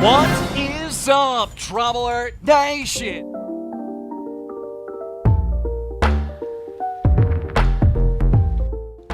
What is up, Trouble Alert Nation?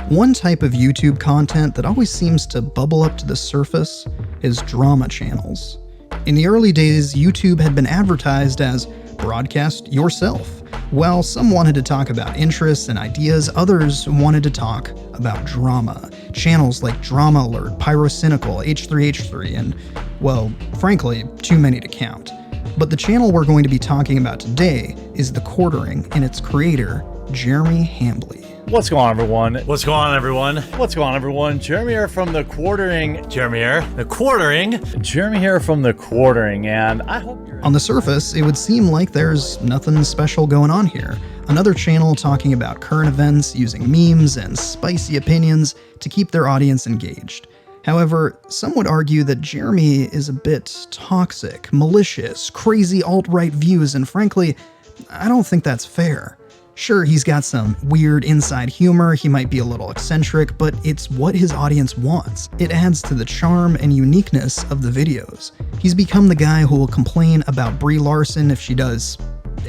One type of YouTube content that always seems to bubble up to the surface is drama channels. In the early days, YouTube had been advertised as broadcast yourself. While some wanted to talk about interests and ideas, others wanted to talk about drama. Channels like Drama Alert, Pyrocynical, H3H3, and, well, frankly, too many to count. But the channel we're going to be talking about today is The Quartering, and its creator, Jeremy Hambly. What's going on, everyone? What's going on, everyone? What's going on, everyone? Jeremy here from The Quartering. Jeremy here. The Quartering. Jeremy here from The Quartering, and I hope you're... On the surface, it would seem like there's nothing special going on here. Another channel talking about current events, using memes and spicy opinions to keep their audience engaged. However, some would argue that Jeremy is a bit toxic, malicious, crazy alt-right views, and frankly, I don't think that's fair. Sure, he's got some weird inside humor, he might be a little eccentric, but it's what his audience wants. It adds to the charm and uniqueness of the videos. He's become the guy who will complain about Brie Larson if she does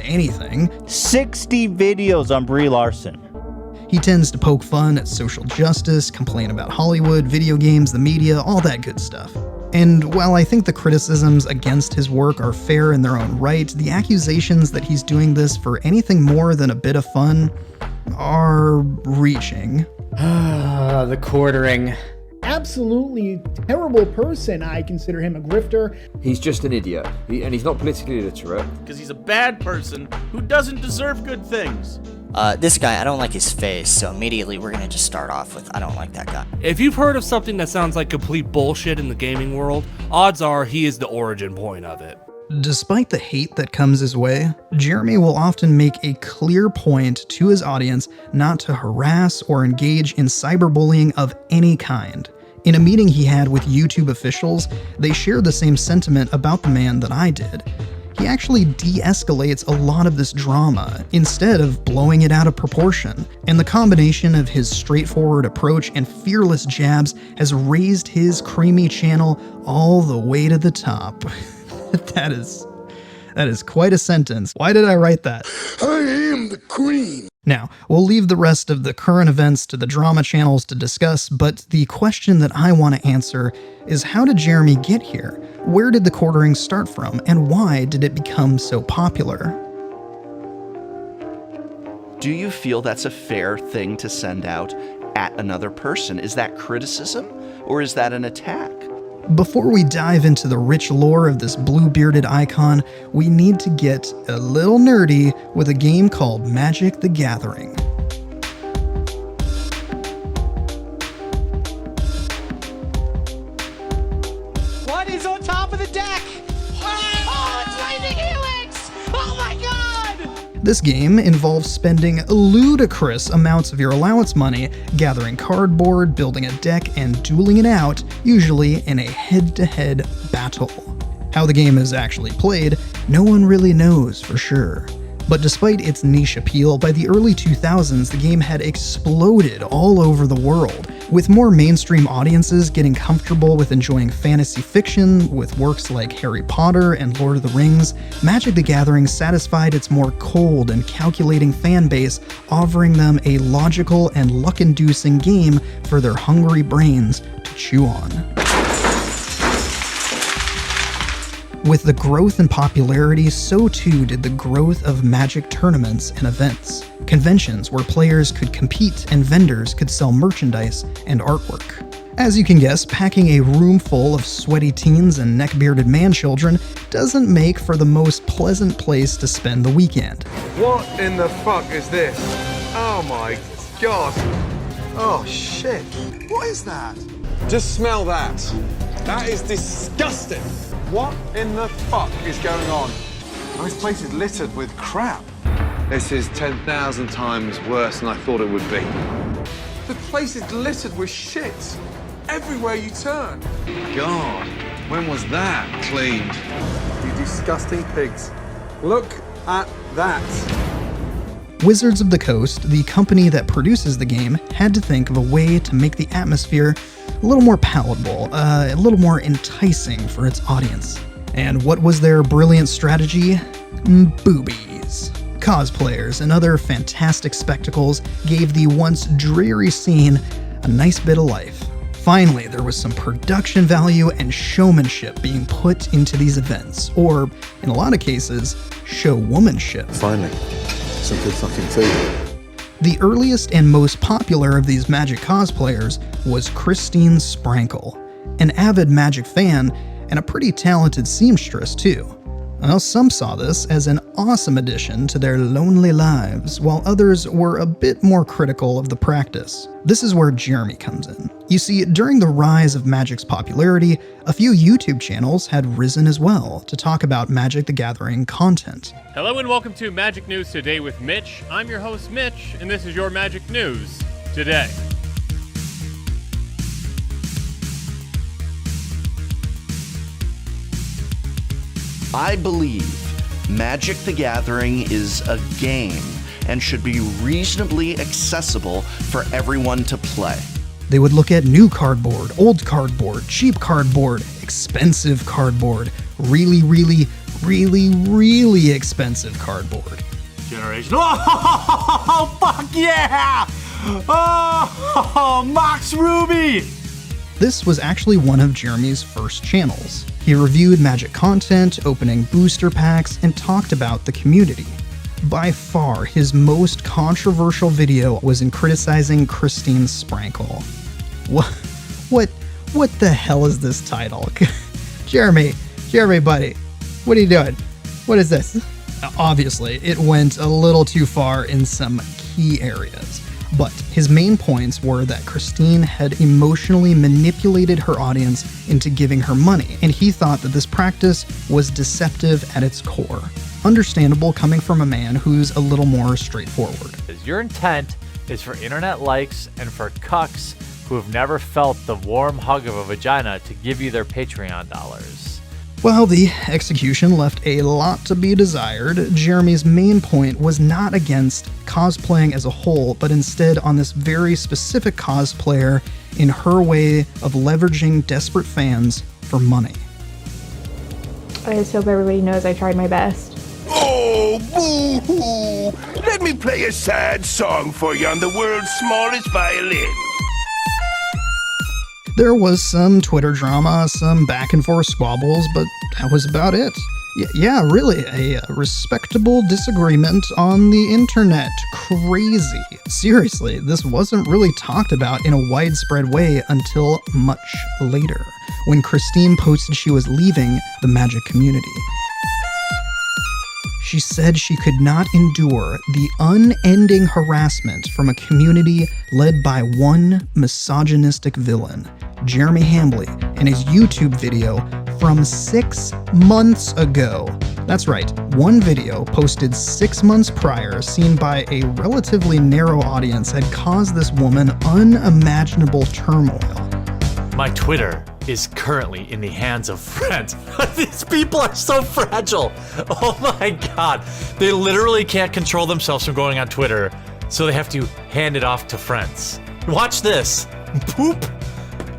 anything. 60 videos on Brie Larson. He tends to poke fun at social justice, complain about Hollywood, video games, the media, all that good stuff. And while I think the criticisms against his work are fair in their own right, the accusations that he's doing this for anything more than a bit of fun are reaching. The Quartering. Absolutely terrible person. I consider him a grifter. He's just an idiot, and he's not politically literate. Because he's a bad person who doesn't deserve good things. This guy, I don't like his face, so immediately we're gonna just start off with, I don't like that guy. If you've heard of something that sounds like complete bullshit in the gaming world, odds are he is the origin point of it. Despite the hate that comes his way, Jeremy will often make a clear point to his audience not to harass or engage in cyberbullying of any kind. In a meeting he had with YouTube officials, they shared the same sentiment about the man that I did. He actually de-escalates a lot of this drama, instead of blowing it out of proportion. And the combination of his straightforward approach and fearless jabs has raised his creamy channel all the way to the top. That is quite a sentence. Why did I write that? I am the cream. Now, we'll leave the rest of the current events to the drama channels to discuss, but the question that I want to answer is, how did Jeremy get here? Where did The Quartering start from, and why did it become so popular? Do you feel that's a fair thing to send out at another person? Is that criticism, or is that an attack? Before we dive into the rich lore of this blue-bearded icon, we need to get a little nerdy with a game called Magic the Gathering. What is on top of the deck? Oh, it's Lightning Helix! Oh my god! This game involves spending ludicrous amounts of your allowance money, gathering cardboard, building a deck, and dueling it out, usually in a head-to-head battle. How the game is actually played, no one really knows for sure. But despite its niche appeal, by the early 2000s the game had exploded all over the world, with more mainstream audiences getting comfortable with enjoying fantasy fiction with works like Harry Potter and Lord of the Rings. Magic the Gathering satisfied its more cold and calculating fan base, offering them a logical and luck-inducing game for their hungry brains to chew on. With the growth in popularity, so too did the growth of Magic tournaments and events. Conventions where players could compete and vendors could sell merchandise and artwork. As you can guess, packing a room full of sweaty teens and neck-bearded man-children doesn't make for the most pleasant place to spend the weekend. What in the fuck is this? Oh my god. Oh shit. What is that? Just smell that. That is disgusting. What in the fuck is going on? Oh, this place is littered with crap. This is 10,000 times worse than I thought it would be. The place is littered with shit. Everywhere you turn. God, when was that cleaned? You disgusting pigs. Look at that. Wizards of the Coast, the company that produces the game, had to think of a way to make the atmosphere a little more palatable, a little more enticing for its audience. And what was their brilliant strategy? Boobies. Cosplayers and other fantastic spectacles gave the once dreary scene a nice bit of life. Finally, there was some production value and showmanship being put into these events, or, in a lot of cases, showwomanship. Finally, some good fucking food. The earliest and most popular of these Magic cosplayers was Christine Sprankle, an avid Magic fan and a pretty talented seamstress too. Well, some saw this as an awesome addition to their lonely lives, while others were a bit more critical of the practice. This is where Jeremy comes in. You see, during the rise of Magic's popularity, a few YouTube channels had risen as well to talk about Magic the Gathering content. Hello and welcome to Magic News Today with Mitch. I'm your host Mitch, and this is your Magic News Today. I believe Magic the Gathering is a game and should be reasonably accessible for everyone to play. They would look at new cardboard, old cardboard, cheap cardboard, expensive cardboard, really expensive cardboard. Generation. Oh, fuck yeah! Oh, Mox Ruby! This was actually one of Jeremy's first channels. He reviewed Magic content, opening booster packs, and talked about the community. By far, his most controversial video was in criticizing Christine Sprankle. What the hell is this title? Jeremy, buddy, what are you doing? What is this? Obviously, it went a little too far in some key areas. But his main points were that Christine had emotionally manipulated her audience into giving her money, and he thought that this practice was deceptive at its core. Understandable coming from a man who's a little more straightforward. Your intent is for internet likes and for cucks who have never felt the warm hug of a vagina to give you their Patreon dollars. While the execution left a lot to be desired, Jeremy's main point was not against cosplaying as a whole, but instead on this very specific cosplayer in her way of leveraging desperate fans for money. I just hope everybody knows I tried my best. Oh, boo-hoo! Let me play a sad song for you on the world's smallest violin. There was some Twitter drama, some back and forth squabbles, but that was about it. Yeah, really, a respectable disagreement on the internet. Crazy. Seriously, this wasn't really talked about in a widespread way until much later, when Christine posted she was leaving the Magic community. She said she could not endure the unending harassment from a community led by one misogynistic villain, Jeremy Hambly, in his YouTube video from 6 months ago. That's right, one video posted 6 months prior, seen by a relatively narrow audience, had caused this woman unimaginable turmoil. My Twitter is currently in the hands of friends. These people are so fragile. Oh my god. They literally can't control themselves from going on Twitter, so they have to hand it off to friends. Watch this. Boop.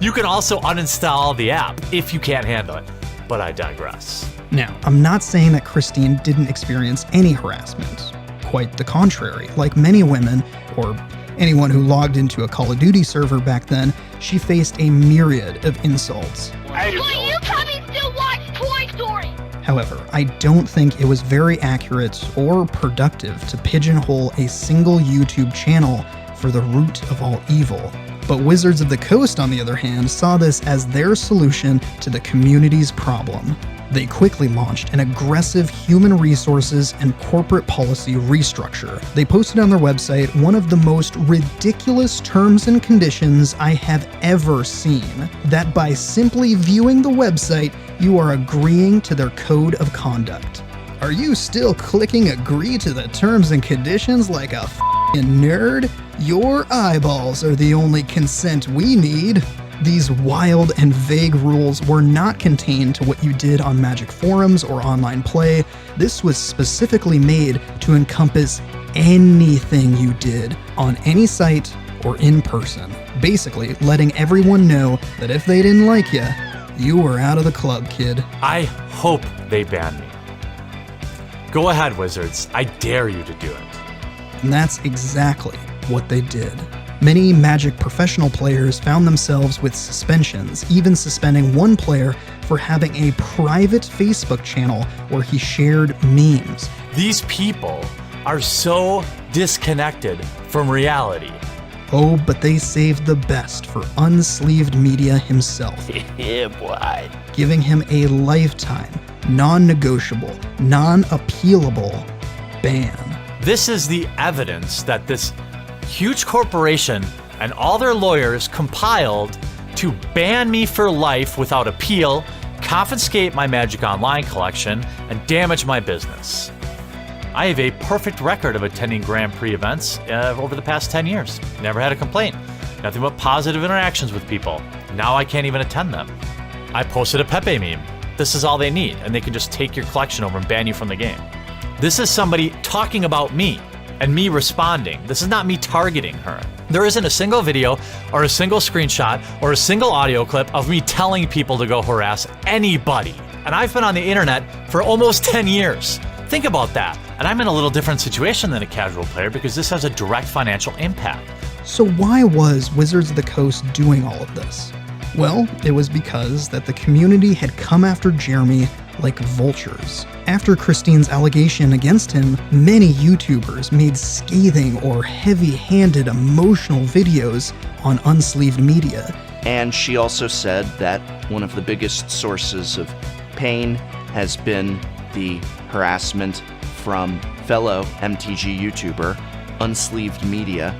You can also uninstall the app if you can't handle it, but I digress. Now, I'm not saying that Christine didn't experience any harassment. Quite the contrary. Like many women, or anyone who logged into a Call of Duty server back then, she faced a myriad of insults. But you probably still watch Toy Story! However, I don't think it was very accurate or productive to pigeonhole a single YouTube channel for the root of all evil. But Wizards of the Coast, on the other hand, saw this as their solution to the community's problem. They quickly launched an aggressive human resources and corporate policy restructure. They posted on their website one of the most ridiculous terms and conditions I have ever seen, that by simply viewing the website, you are agreeing to their code of conduct. Are you still clicking agree to the terms and conditions like a f***ing nerd? Your eyeballs are the only consent we need. These wild and vague rules were not contained to what you did on Magic forums or online play. This was specifically made to encompass anything you did on any site or in person. Basically, letting everyone know that if they didn't like you, you were out of the club, kid. I hope they ban me. Go ahead, Wizards. I dare you to do it. And that's exactly what they did. Many Magic professional players found themselves with suspensions, even suspending one player for having a private Facebook channel where he shared memes. These people are so disconnected from reality. Oh, but they saved the best for Unsleeved Media himself. Yeah, boy. Giving him a lifetime, non-negotiable, non-appealable ban. This is the evidence that this huge corporation and all their lawyers compiled to ban me for life without appeal, confiscate my Magic Online collection, and damage my business. I have a perfect record of attending Grand Prix events over the past 10 years. Never had a complaint. Nothing but positive interactions with people. Now I can't even attend them. I posted a Pepe meme. This is all they need, and they can just take your collection over and ban you from the game. This is somebody talking about me and me responding. This is not me targeting her. There isn't a single video or a single screenshot or a single audio clip of me telling people to go harass anybody. And I've been on the internet for almost 10 years. Think about that. And I'm in a little different situation than a casual player because this has a direct financial impact. So why was Wizards of the Coast doing all of this? Well, it was because that the community had come after Jeremy like vultures. After Christine's allegation against him, many YouTubers made scathing or heavy-handed emotional videos on Unsleeved Media. And she also said that one of the biggest sources of pain has been the harassment from fellow MTG YouTuber, Unsleeved Media.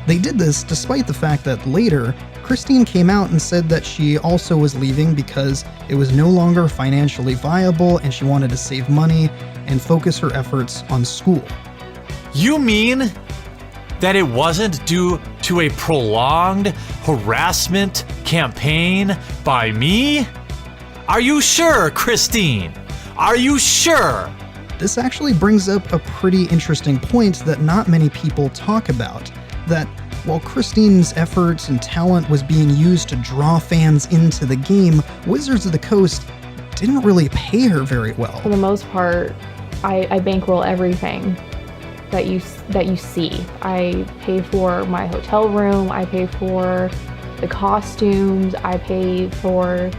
They did this despite the fact that later, Christine came out and said that she also was leaving because it was no longer financially viable and she wanted to save money and focus her efforts on school. You mean that it wasn't due to a prolonged harassment campaign by me? Are you sure, Christine? Are you sure? This actually brings up a pretty interesting point that not many people talk about, that while Christine's efforts and talent was being used to draw fans into the game, Wizards of the Coast didn't really pay her very well. For the most part, I bankroll everything that you see. I pay for my hotel room, I pay for the costumes, I pay for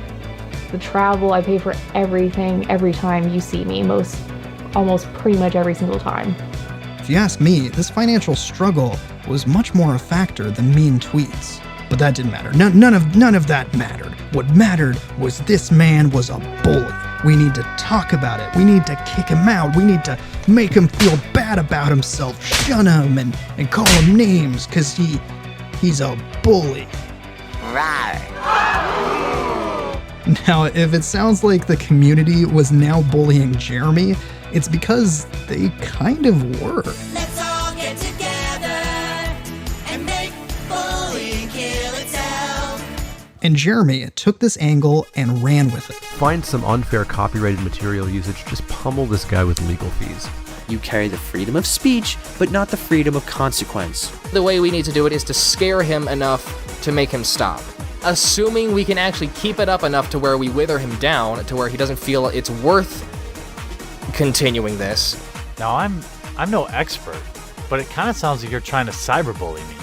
the travel, I pay for everything every time you see me, almost pretty much every single time. If you ask me, this financial struggle was much more a factor than mean tweets. But that didn't matter. None of that mattered. What mattered was this man was a bully. We need to talk about it. We need to kick him out. We need to make him feel bad about himself, shun him, and call him names, because he's a bully. Right. Now, if it sounds like the community was now bullying Jeremy, it's because they kind of were. Let's all get together and make bullying kill itself. And Jeremy took this angle and ran with it. Find some unfair copyrighted material usage, just pummel this guy with legal fees. You carry the freedom of speech, but not the freedom of consequence. The way we need to do it is to scare him enough to make him stop. Assuming we can actually keep it up enough to where we wither him down, to where he doesn't feel it's worth continuing this. Now, I'm no expert, but it kind of sounds like you're trying to cyberbully me.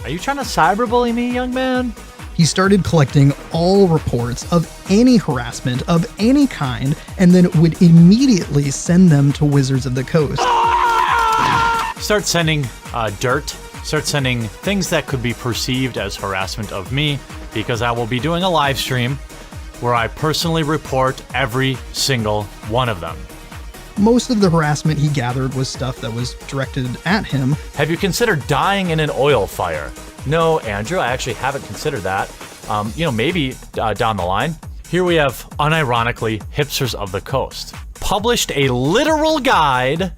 Are you trying to cyberbully me, young man? He started collecting all reports of any harassment of any kind and then would immediately send them to Wizards of the Coast. Start sending dirt. Start sending things that could be perceived as harassment of me, because I will be doing a live stream where I personally report every single one of them. Most of the harassment he gathered was stuff that was directed at him. Have you considered dying in an oil fire? No, Andrew, I actually haven't considered that. Maybe down the line. Here we have, unironically, Hipsters of the Coast. Published a literal guide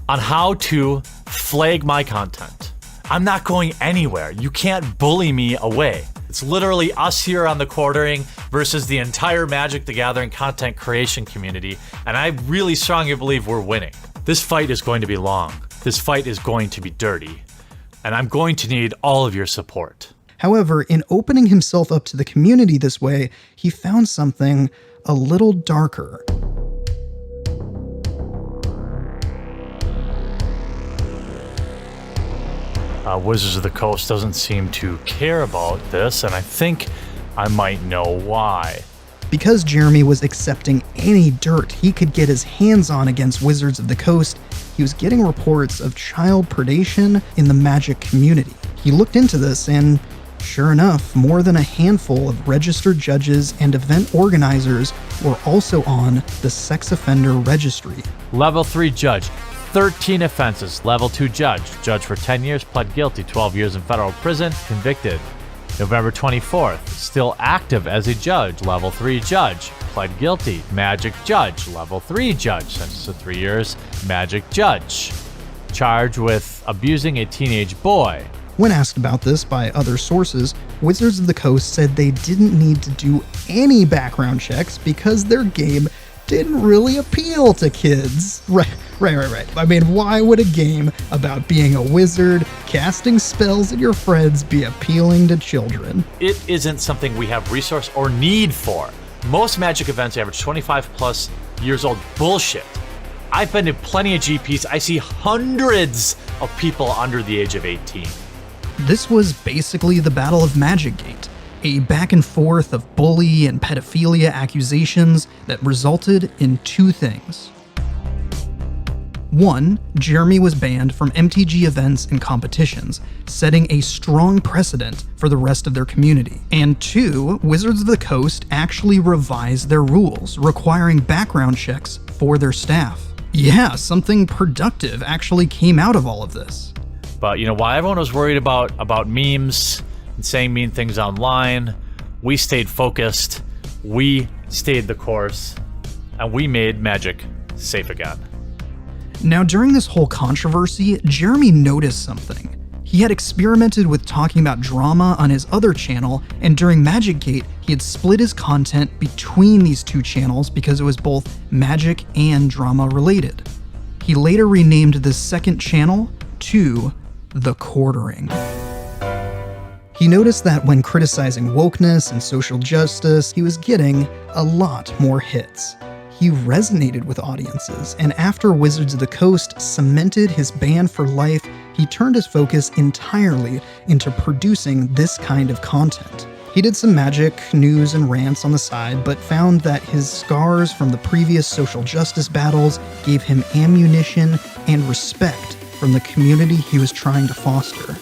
on how to flag my content. I'm not going anywhere. You can't bully me away. It's literally us here on the Quartering versus the entire Magic the Gathering content creation community, and I really strongly believe we're winning. This fight is going to be long. This fight is going to be dirty, and I'm going to need all of your support. However, in opening himself up to the community this way, he found something a little darker. Wizards of the Coast doesn't seem to care about this, and I think I might know why. Because Jeremy was accepting any dirt he could get his hands on against Wizards of the Coast, he was getting reports of child predation in the Magic community. He looked into this and, sure enough, more than a handful of registered judges and event organizers were also on the sex offender registry. Level 3 judge, 13 offenses. Level 2 judge, judge for 10 years, pled guilty, 12 years in federal prison, convicted. November 24th, still active as a judge. Level 3 judge, pled guilty. Magic judge, level 3 judge, sentenced to 3 years. Magic judge, charged with abusing a teenage boy. When asked about this by other sources, Wizards of the Coast said they didn't need to do any background checks because their game didn't really appeal to kids. Right. I mean, why would a game about being a wizard, casting spells at your friends be appealing to children? It isn't something we have resource or need for. Most Magic events average 25 plus years old. Bullshit. I've been to plenty of GPs. I see hundreds of people under the age of 18. This was basically the Battle of Magic Gate, a back and forth of bully and pedophilia accusations that resulted in two things. One, Jeremy was banned from MTG events and competitions, setting a strong precedent for the rest of their community. And two, Wizards of the Coast actually revised their rules, requiring background checks for their staff. Yeah, something productive actually came out of all of this. But you know, while everyone was worried about memes and saying mean things online, we stayed focused, we stayed the course, and we made Magic safe again. Now, during this whole controversy, Jeremy noticed something. He had experimented with talking about drama on his other channel, and during Magic Gate, he had split his content between these two channels because it was both Magic and drama related. He later renamed this second channel to The Quartering. He noticed that when criticizing wokeness and social justice, he was getting a lot more hits. He resonated with audiences, and after Wizards of the Coast cemented his ban for life, he turned his focus entirely into producing this kind of content. He did some Magic news and rants on the side, but found that his scars from the previous social justice battles gave him ammunition and respect from the community he was trying to foster.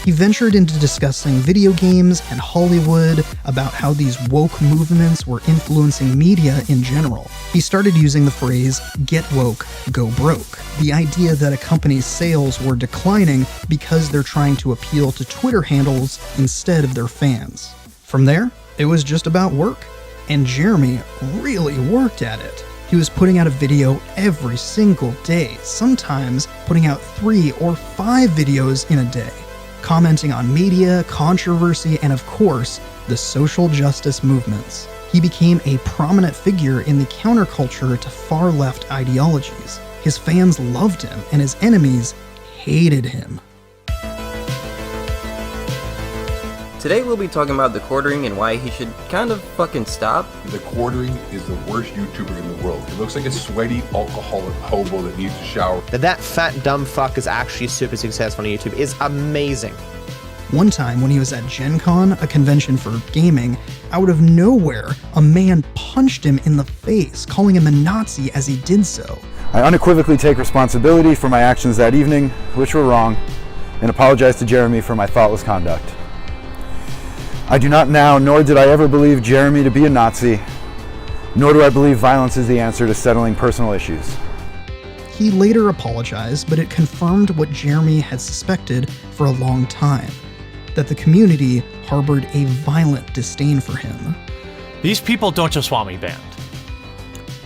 He ventured into discussing video games and Hollywood, about how these woke movements were influencing media in general. He started using the phrase, "get woke, go broke," the idea that a company's sales were declining because they're trying to appeal to Twitter handles instead of their fans. From there, it was just about work, and Jeremy really worked at it. He was putting out a video every single day, sometimes putting out 3 or 5 videos in a day, commenting on media, controversy, and of course, the social justice movements. He became a prominent figure in the counterculture to far-left ideologies. His fans loved him, and his enemies hated him. Today we'll be talking about The Quartering and why he should kind of fucking stop. The Quartering is the worst YouTuber in the world. He looks like a sweaty alcoholic hobo that needs to shower. That fat dumb fuck is actually super successful on YouTube is amazing. One time when he was at Gen Con, a convention for gaming, out of nowhere, a man punched him in the face, calling him a Nazi as he did so. I unequivocally take responsibility for my actions that evening, which were wrong, and apologize to Jeremy for my thoughtless conduct. I do not now, nor did I ever believe Jeremy to be a Nazi, nor do I believe violence is the answer to settling personal issues. He later apologized, but it confirmed what Jeremy had suspected for a long time, that the community harbored a violent disdain for him. These people don't just want me banned.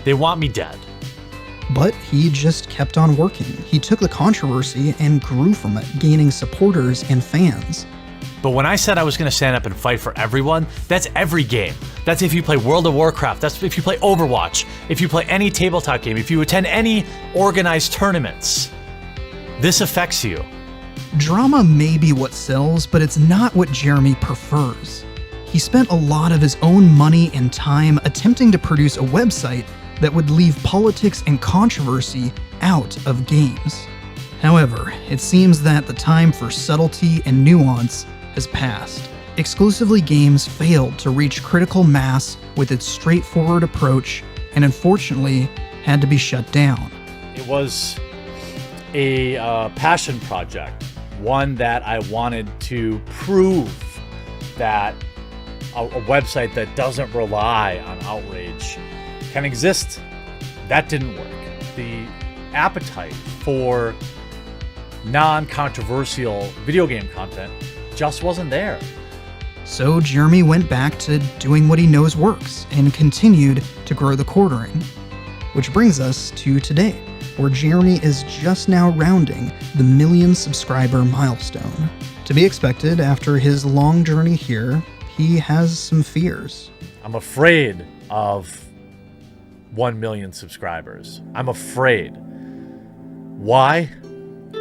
They want me dead. But he just kept on working. He took the controversy and grew from it, gaining supporters and fans. But when I said I was going to stand up and fight for everyone, that's every game. That's if you play World of Warcraft, that's if you play Overwatch, if you play any tabletop game, if you attend any organized tournaments. This affects you. Drama may be what sells, but it's not what Jeremy prefers. He spent a lot of his own money and time attempting to produce a website that would leave politics and controversy out of games. However, it seems that the time for subtlety and nuance has passed. Exclusively Games failed to reach critical mass with its straightforward approach and unfortunately had to be shut down. It was a passion project, one that I wanted to prove that a website that doesn't rely on outrage can exist. That didn't work. The appetite for non-controversial video game content just wasn't there. So Jeremy went back to doing what he knows works and continued to grow the quartering. Which brings us to today, where Jeremy is just now rounding the 1 million subscriber milestone. To be expected, after his long journey here, he has some fears. I'm afraid of 1 million subscribers. I'm afraid. Why?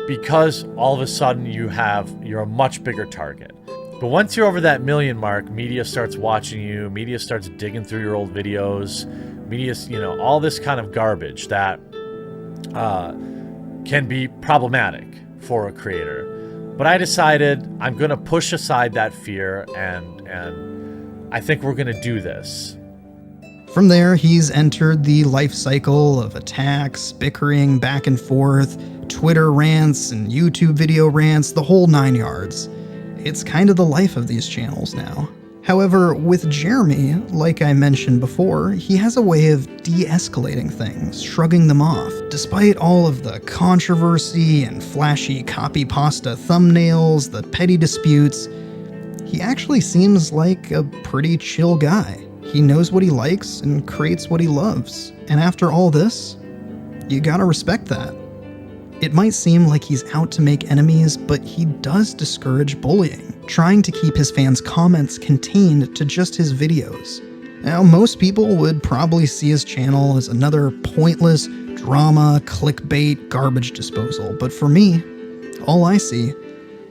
Because all of a sudden you're a much bigger target. But once you're over that 1 million mark, media starts watching you, media starts digging through your old videos, media's, all this kind of garbage that can be problematic for a creator. But I decided I'm going to push aside that fear and I think we're going to do this. From there, he's entered the life cycle of attacks, bickering back and forth, Twitter rants and YouTube video rants, the whole 9 yards. It's kind of the life of these channels now. However, with Jeremy, like I mentioned before, he has a way of de-escalating things, shrugging them off. Despite all of the controversy and flashy copy pasta thumbnails, the petty disputes, he actually seems like a pretty chill guy. He knows what he likes and creates what he loves. And after all this, you gotta respect that. It might seem like he's out to make enemies, but he does discourage bullying, trying to keep his fans' comments contained to just his videos. Now, most people would probably see his channel as another pointless drama, clickbait, garbage disposal, but for me, all I see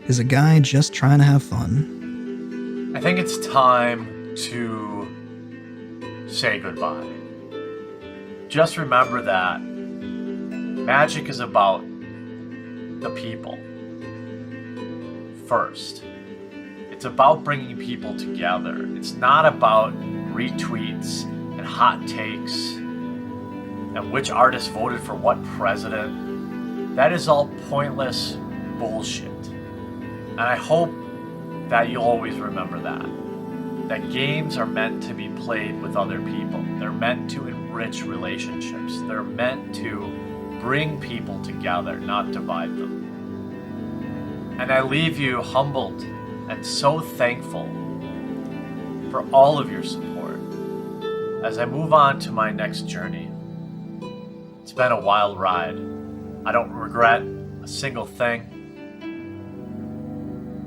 is a guy just trying to have fun. I think it's time to say goodbye. Just remember that magic is about the people first. It's about bringing people together. It's not about retweets and hot takes and which artist voted for what president. That is all pointless bullshit. And I hope that you'll always remember that games are meant to be played with other people. They're meant to enrich relationships. They're meant to bring people together, not divide them. And I leave you humbled and so thankful for all of your support as I move on to my next journey. It's been a wild ride. I don't regret a single thing.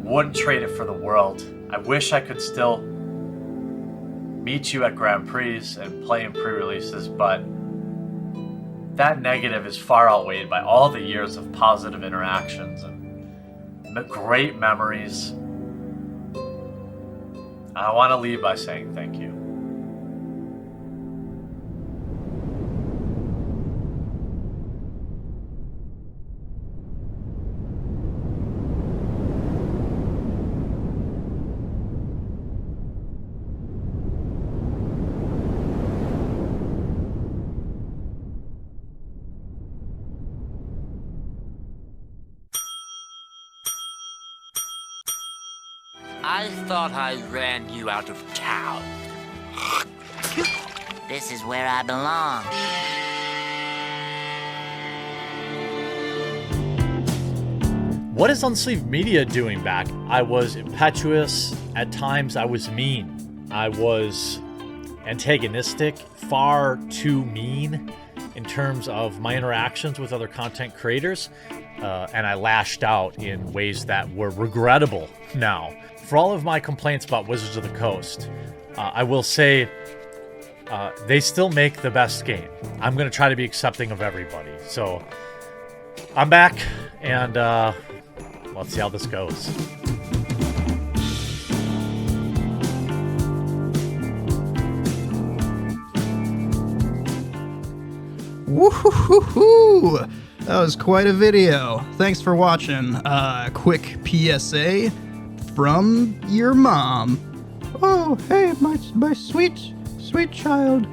Wouldn't trade it for the world. I wish I could still meet you at Grand Prix and play in pre-releases, but that negative is far outweighed by all the years of positive interactions and great memories. And I want to leave by saying thank you. I thought I ran you out of town. This is where I belong. What is Unsleeved Media doing back? I was impetuous. At times I was mean. I was antagonistic, far too mean in terms of my interactions with other content creators. and I lashed out in ways that were regrettable now. For all of my complaints about Wizards of the Coast, I will say they still make the best game. I'm going to try to be accepting of everybody. So I'm back, and let's see how this goes. Woo-hoo-hoo-hoo! That was quite a video. Thanks for watching. Quick PSA from your mom. Oh, hey, my sweet child.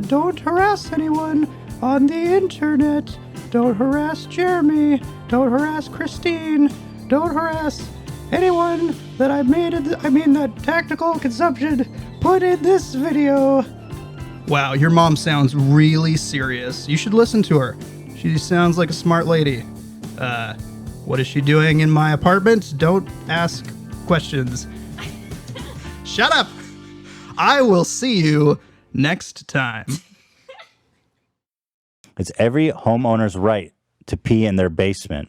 Don't harass anyone on the internet. Don't harass Jeremy. Don't harass Christine. Don't harass anyone that that Tactical Consumption put in this video. Wow, your mom sounds really serious. You should listen to her. She sounds like a smart lady. What is she doing in my apartment? Don't ask questions. Shut up! I will see you next time. It's every homeowner's right to pee in their basement.